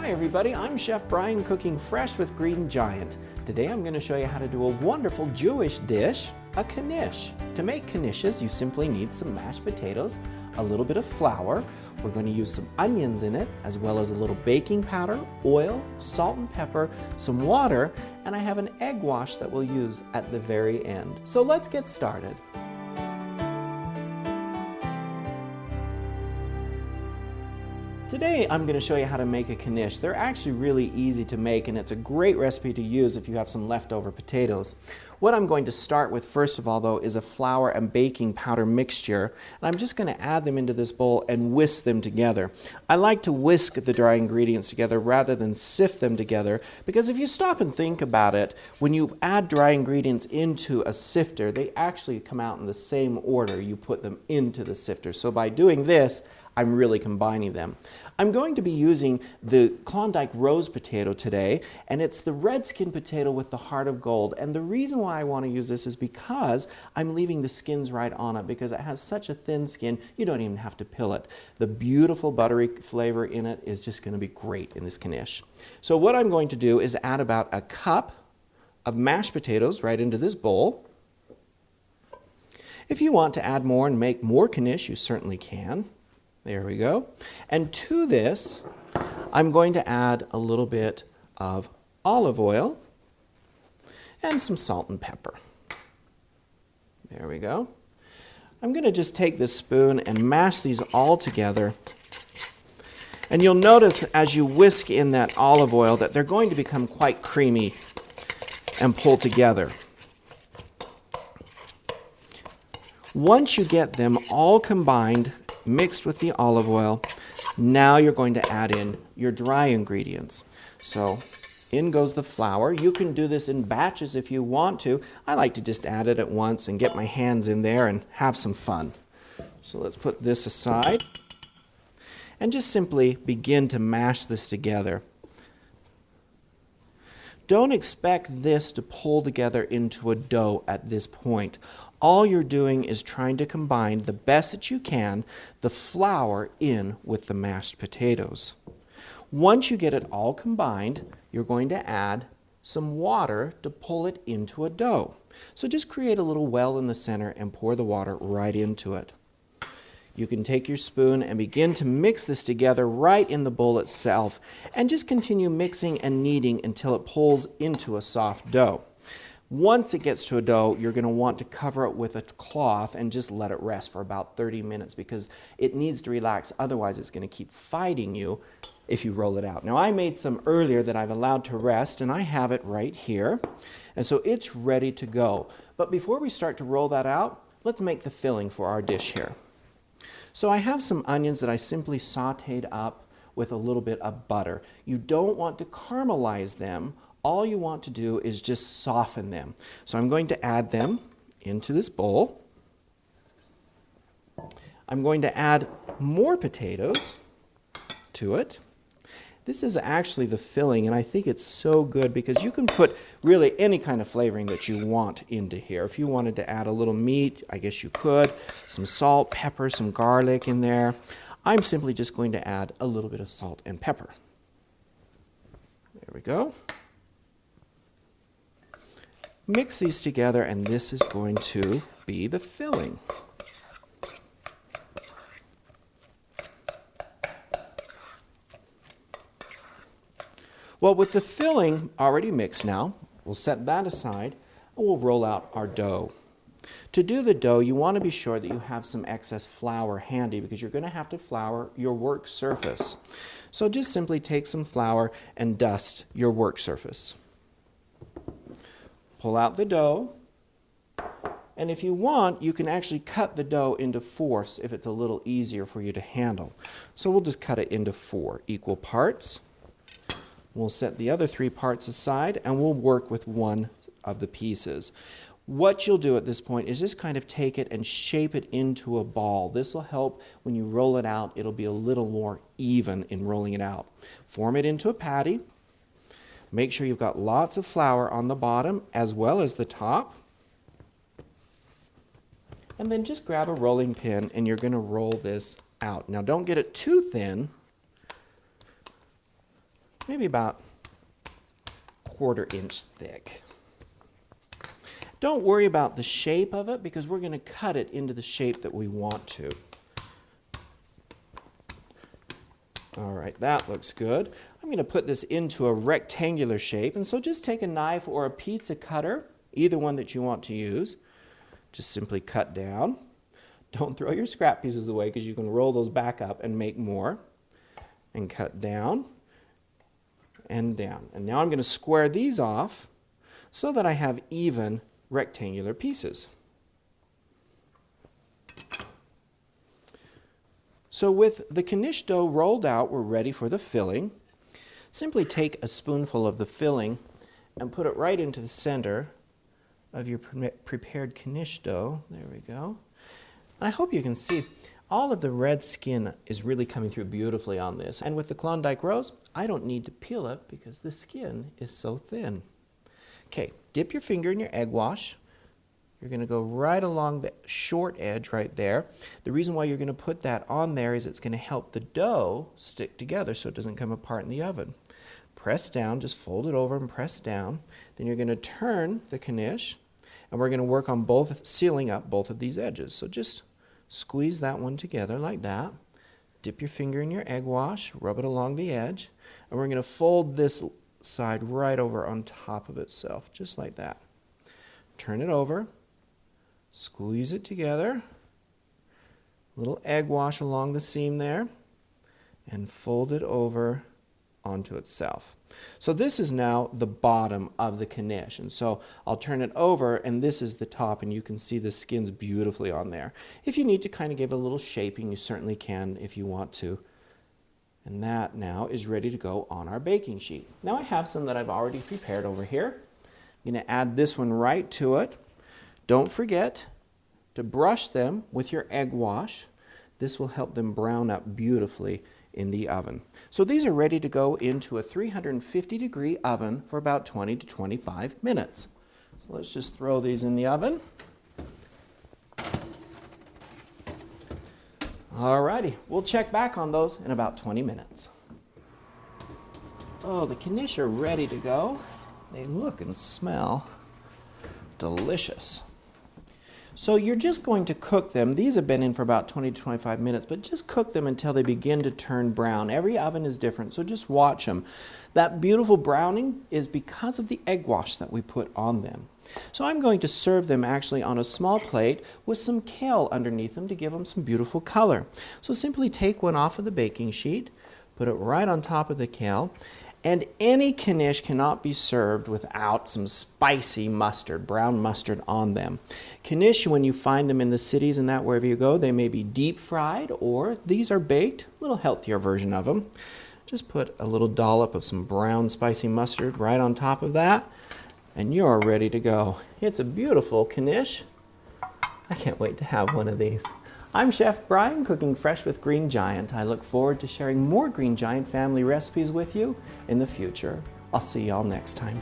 Hi everybody, I'm Chef Bryan cooking fresh with Green Giant. Today I'm going to show you how to do a wonderful Jewish dish, a knish. To make knishes, you simply need some mashed potatoes, a little bit of flour. We're going to use some onions in it, as well as a little baking powder, oil, salt and pepper, some water, and I have an egg wash that we'll use at the very end. So let's get started. Today I'm going to show you how to make a knish. They're actually really easy to make, and it's a great recipe to use if you have some leftover potatoes. What I'm going to start with first of all though is a flour and baking powder mixture, and I'm just going to add them into this bowl and whisk them together. I like to whisk the dry ingredients together rather than sift them together, because if you stop and think about it, when you add dry ingredients into a sifter, they actually come out in the same order you put them into the sifter. So by doing this, I'm really combining them. I'm going to be using the Klondike rose potato today, and it's the red skin potato with the heart of gold. And the reason why I want to use this is because I'm leaving the skins right on it, because it has such a thin skin, you don't even have to peel it. The beautiful buttery flavor in it is just going to be great in this knish. So what I'm going to do is add about a cup of mashed potatoes right into this bowl. If you want to add more and make more knish, you certainly can. There we go. And to this, I'm going to add a little bit of olive oil and some salt and pepper. There we go. I'm going to just take this spoon and mash these all together. And you'll notice as you whisk in that olive oil that they're going to become quite creamy and pull together. Once you get them all combined, mixed with the olive oil, now you're going to add in your dry ingredients. So in goes the flour. You can do this in batches if you want to. I like to just add it at once and get my hands in there and have some fun. So let's put this aside and just simply begin to mash this together. Don't expect this to pull together into a dough at this point. All you're doing is trying to combine the best that you can, the flour in with the mashed potatoes. Once you get it all combined, you're going to add some water to pull it into a dough. So just create a little well in the center and pour the water right into it. You can take your spoon and begin to mix this together right in the bowl itself, and just continue mixing and kneading until it pulls into a soft dough. Once it gets to a dough, you're going to want to cover it with a cloth and just let it rest for about 30 minutes because it needs to relax. Otherwise, it's going to keep fighting you if you roll it out. Now, I made some earlier that I've allowed to rest, and I have it right here. And so it's ready to go. But before we start to roll that out, let's make the filling for our dish here. So I have some onions that I simply sauteed up with a little bit of butter. You don't want to caramelize them. All you want to do is just soften them. So I'm going to add them into this bowl. I'm going to add more potatoes to it. This is actually the filling, and I think it's so good because you can put really any kind of flavoring that you want into here. If you wanted to add a little meat, I guess you could. Some salt, pepper, some garlic in there. I'm simply just going to add a little bit of salt and pepper. There we go. Mix these together, and this is going to be the filling. Well, with the filling already mixed now, we'll set that aside and we'll roll out our dough. To do the dough, you want to be sure that you have some excess flour handy because you're going to have to flour your work surface. So just simply take some flour and dust your work surface. Pull out the dough, and if you want, you can actually cut the dough into fourths if it's a little easier for you to handle. So we'll just cut it into 4 equal parts. We'll set the other 3 parts aside, and we'll work with one of the pieces. What you'll do at this point is just kind of take it and shape it into a ball. This will help when you roll it out. It'll be a little more even in rolling it out. Form it into a patty. Make sure you've got lots of flour on the bottom as well as the top. And then just grab a rolling pin and you're going to roll this out. Now don't get it too thin maybe about 1/4 inch thick. Don't worry about the shape of it because we're going to cut it into the shape that we want to. All right, that looks good. I'm going to put this into a rectangular shape, and so just take a knife or a pizza cutter, either one that you want to use. Just simply cut down. Don't throw your scrap pieces away because you can roll those back up and make more. And cut down and down. And now I'm going to square these off so that I have even rectangular pieces. So with the knish dough rolled out, we're ready for the filling. Simply take a spoonful of the filling and put it right into the center of your prepared knish dough. There we go. And I hope you can see all of the red skin is really coming through beautifully on this. And with the Klondike Rose, I don't need to peel it because the skin is so thin. Okay, dip your finger in your egg wash. You're going to go right along the short edge right there. The reason why you're going to put that on there is it's going to help the dough stick together so it doesn't come apart in the oven. Press down, just fold it over and press down. Then you're going to turn the knish, and we're going to work on sealing up both of these edges. So just squeeze that one together like that. Dip your finger in your egg wash, rub it along the edge, and we're going to fold this side right over on top of itself, just like that. Turn it over, squeeze it together, little egg wash along the seam there, and fold it over onto itself. So this is now the bottom of the knish, and so I'll turn it over, and this is the top, and you can see the skin's beautifully on there. If you need to kind of give it a little shaping, you certainly can if you want to. And that now is ready to go on our baking sheet. Now I have some that I've already prepared over here. I'm going to add this one right to it. Don't forget to brush them with your egg wash. This will help them brown up beautifully in the oven. So these are ready to go into a 350-degree oven for about 20 to 25 minutes. So let's just throw these in the oven. Alrighty, we'll check back on those in about 20 minutes. Oh, the knish are ready to go. They look and smell delicious. So you're just going to cook them. These have been in for about 20 to 25 minutes, but just cook them until they begin to turn brown. Every oven is different, so just watch them. That beautiful browning is because of the egg wash that we put on them. So I'm going to serve them actually on a small plate with some kale underneath them to give them some beautiful color. So simply take one off of the baking sheet, put it right on top of the kale, and any knish cannot be served without some spicy mustard, brown mustard on them. Knish, when you find them in the cities and that wherever you go, they may be deep fried or these are baked, a little healthier version of them. Just put a little dollop of some brown spicy mustard right on top of that, and you're ready to go. It's a beautiful knish. I can't wait to have one of these. I'm Chef Bryan, cooking fresh with Green Giant. I look forward to sharing more Green Giant family recipes with you in the future. I'll see y'all next time.